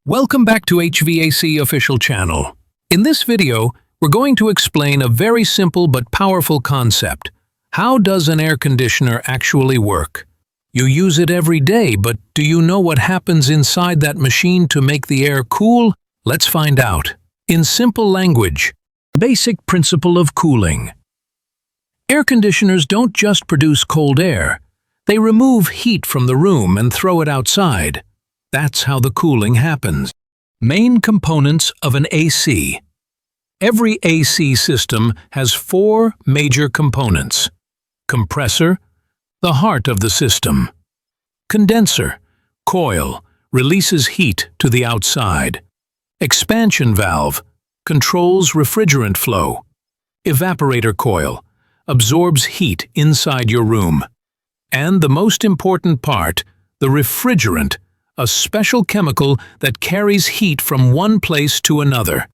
Welcome back to HVAC official channel. In this video, we're going to explain a very simple but powerful concept. How does an air conditioner actually work? You use it every day, but do you know what happens inside that machine to make the air cool? Let's find out. In simple language, basic principle of cooling. Air conditioners don't just produce cold air. They remove heat from the room and throw it outside. That's how the cooling happens. Main components of an AC. Every AC system has four major components. Compressor, the heart of the system. Condenser, coil, releases heat to the outside. Expansion valve, controls refrigerant flow. Evaporator coil, absorbs heat inside your room. And the most important part, the refrigerant, a special chemical that carries heat from one place to another.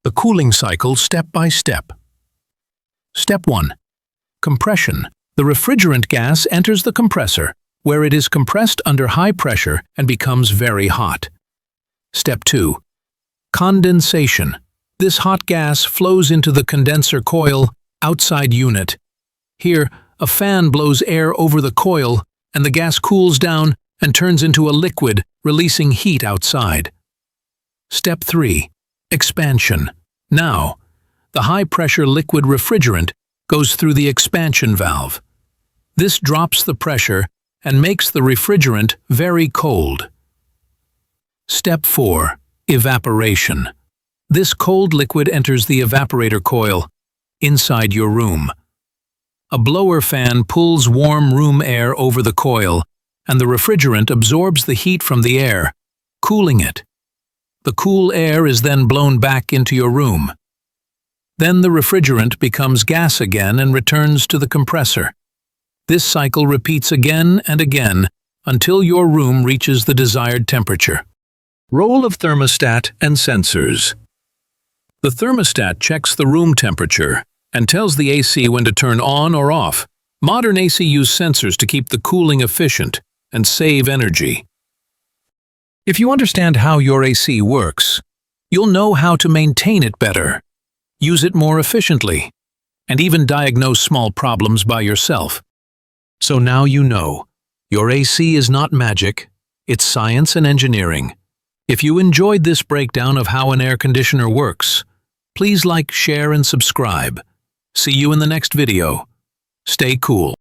The cooling cycle step by step. Step 1. Compression. The refrigerant gas enters the compressor, where it is compressed under high pressure and becomes very hot. Step 2. Condensation. This hot gas flows into the condenser coil outside unit. Here, a fan blows air over the coil, and the gas cools down and turns into a liquid, releasing heat outside. Step 3. Expansion. Now, the high-pressure liquid refrigerant goes through the expansion valve. This drops the pressure and makes the refrigerant very cold. Step 4. Evaporation. This cold liquid enters the evaporator coil inside your room. A blower fan pulls warm room air over the coil, and the refrigerant absorbs the heat from the air, cooling it. The cool air is then blown back into your room. Then the refrigerant becomes gas again and returns to the compressor. This cycle repeats again and again until your room reaches the desired temperature. Role of thermostat and sensors. The thermostat checks the room temperature and tells the AC when to turn on or off. Modern AC use sensors to keep the cooling efficient and save energy. If you understand how your AC works, you'll know how to maintain it better, use it more efficiently, and even diagnose small problems by yourself. So now you know, your AC is not magic, it's science and engineering. If you enjoyed this breakdown of how an air conditioner works, please like, share, and subscribe. See you in the next video. Stay cool.